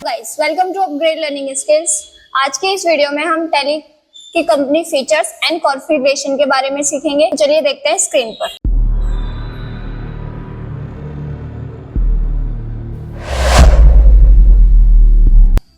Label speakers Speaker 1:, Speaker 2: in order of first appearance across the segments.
Speaker 1: Guys, welcome to upgrade learning skills. आज के इस वीडियो में हम टैली की कंपनी फीचर्स एंड कॉन्फ़िगरेशन के बारे में सीखेंगे। चलिए देखते हैं स्क्रीन पर।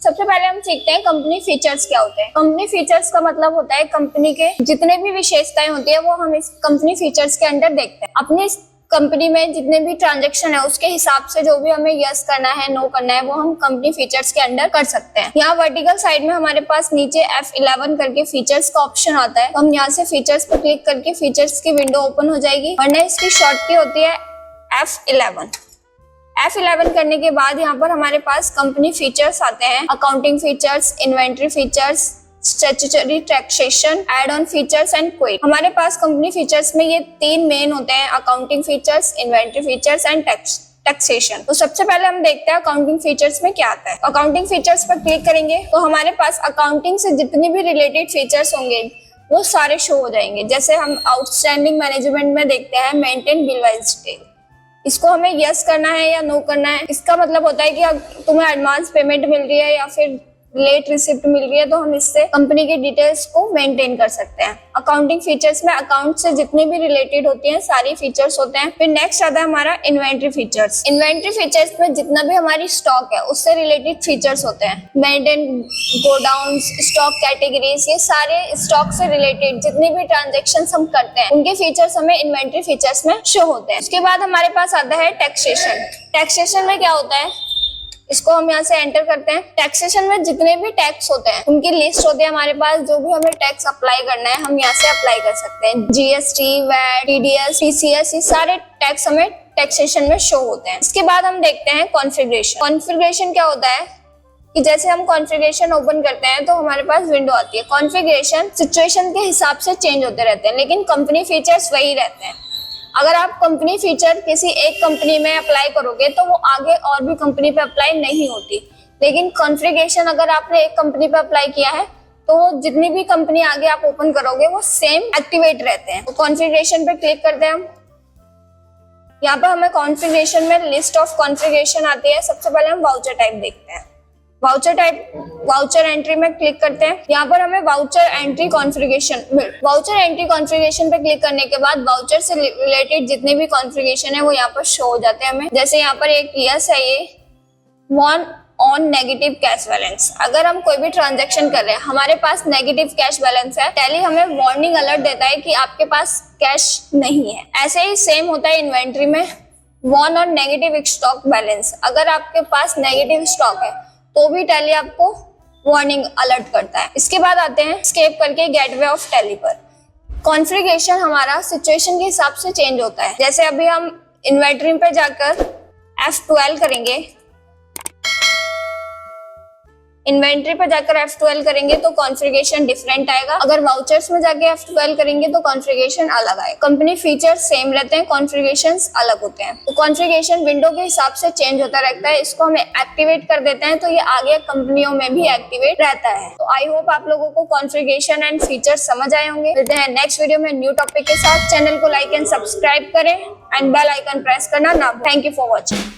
Speaker 1: सबसे पहले हम सीखते हैं कंपनी फीचर्स क्या होते हैं। कंपनी फीचर्स का मतलब होता है कंपनी के जितने भी विशेषताएं होती है वो हम इस कंपनी फीचर्स के अंदर देखते हैं। अपनी कंपनी में जितने भी ट्रांजैक्शन है उसके हिसाब से जो भी हमें यस करना है, नो करना है, वो हम कंपनी फीचर्स के अंदर कर सकते हैं। यहाँ वर्टिकल साइड में हमारे पास नीचे F11 करके फीचर्स का ऑप्शन आता है। तो हम यहाँ से फीचर्स पर क्लिक करके फीचर्स की विंडो ओपन हो जाएगी, वरना इसकी शॉर्ट की होती है F11। F11 करने के बाद यहाँ पर हमारे पास कंपनी फीचर्स आते हैं, accounting features, inventory features, statutory taxation, add on features and quick. हमारे पास कंपनी फीचर्स में ये तीन मेन होते हैं, accounting features, inventory features and taxation. तो सबसे पहले हम देखते हैं अकाउंटिंग फीचर्स में क्या आता है। अकाउंटिंग फीचर्स पर क्लिक करेंगे तो हमारे पास अकाउंटिंग से जितनी भी रिलेटेड फीचर्स होंगे वो सारे शो हो जाएंगे। जैसे हम आउटस्टैंडिंग मैनेजमेंट में देखते हैं मेंटेन बिल वाइज डिटेल, इसको हमें यस करना है या नो करना है। इसका मतलब होता है कि तुम्हें एडवांस पेमेंट मिल रही है या फिर लेट रिसिप्ट मिल रही है तो हम इससे कंपनी की डिटेल्स को मेंटेन कर सकते हैं। अकाउंटिंग फीचर्स में अकाउंट से जितनी भी रिलेटेड होती हैं सारी फीचर्स होते हैं। फिर नेक्स्ट आता है हमारा इन्वेंट्री फीचर्स। इन्वेंट्री फीचर्स में जितना भी हमारी स्टॉक है उससे रिलेटेड फीचर्स होते हैं। मेंटेन गोडाउन, स्टॉक कैटेगरीज, ये सारे स्टॉक से रिलेटेड जितनी भी ट्रांजेक्शन हम करते हैं उनके फीचर्स हमें इन्वेंट्री फीचर्स में शो होते हैं। उसके बाद हमारे पास आता है टैक्सेशन। टैक्सेशन में क्या होता है, इसको हम यहाँ से एंटर करते हैं। टैक्सेशन में जितने भी टैक्स होते हैं उनकी लिस्ट होती है हमारे पास। जो भी हमें टैक्स अप्लाई करना है हम यहाँ से अप्लाई कर सकते हैं। जीएसटी, वैट, टीडीएस, टीसीएस, ये सारे टैक्स हमें टैक्सेशन में शो होते हैं। इसके बाद हम देखते हैं कॉन्फ़िगरेशन। कॉन्फ़िगरेशन क्या होता है कि जैसे हम कॉन्फ़िगरेशन ओपन करते हैं तो हमारे पास विंडो आती है। कॉन्फ़िगरेशन सिचुएशन के हिसाब से चेंज होते रहते हैं, लेकिन कंपनी फीचर्स वही रहते हैं। अगर आप कंपनी फीचर किसी एक कंपनी में अप्लाई करोगे तो वो आगे और भी कंपनी पे अप्लाई नहीं होती, लेकिन कॉन्फ़िगरेशन अगर आपने एक कंपनी पे अप्लाई किया है तो जितनी भी कंपनी आगे आप ओपन करोगे वो सेम एक्टिवेट रहते हैं। तो कॉन्फ़िगरेशन पे क्लिक करते हैं हम। यहाँ पर हमें कॉन्फ़िगरेशन में लिस्ट ऑफ कॉन्फ़िगरेशन आती है। सबसे पहले हम वाउचर टाइप देखते हैं। वाउचर एंट्री में क्लिक करते हैं। यहाँ पर हमें वाउचर एंट्री कॉन्फ़िगरेशन पे क्लिक करने के बाद वाउचर से रिलेटेड जितने भी कॉन्फ़िगरेशन है वो यहाँ पर शो हो जाते हैं हमें। जैसे यहाँ पर एक यस है, ये one on negative cash balance. अगर हम कोई भी ट्रांजैक्शन कर रहे हैं, हमारे पास नेगेटिव कैश बैलेंस है, टैली हमें वार्निंग अलर्ट देता है कि आपके पास कैश नहीं है। ऐसे ही सेम होता है इन्वेंट्री में, one on negative stock balance. अगर आपके पास नेगेटिव स्टॉक है तो भी टैली आपको वार्निंग अलर्ट करता है। इसके बाद आते हैं स्केप करके गेटवे ऑफ टैली पर। कॉन्फ़िगरेशन हमारा सिचुएशन के हिसाब से चेंज होता है। जैसे अभी हम इन्वेंट्री पे जाकर F12 करेंगे, इन्वेंट्री पर जाकर F12 करेंगे तो कॉन्फ़िगरेशन डिफरेंट आएगा। अगर वाउचर्स में जाके F12 करेंगे तो कॉन्फ़िगरेशन अलग आएगा। कंपनी फीचर्स सेम रहते हैं, कॉन्फ़िगरेशंस अलग होते हैं। तो कॉन्फ़िगरेशन विंडो के हिसाब से चेंज होता रहता है। इसको हम एक्टिवेट कर देते हैं तो ये आगे कंपनियों में भी एक्टिवेट रहता है। तो आई होप आप लोगों को कॉन्फ़िगरेशन एंड फीचर्स समझ आए होंगे। मिलते हैं नेक्स्ट वीडियो में न्यू टॉपिक के साथ। चैनल को लाइक एंड सब्सक्राइब करें एंड बेल आइकन प्रेस करना ना भूलें। Thank you for watching.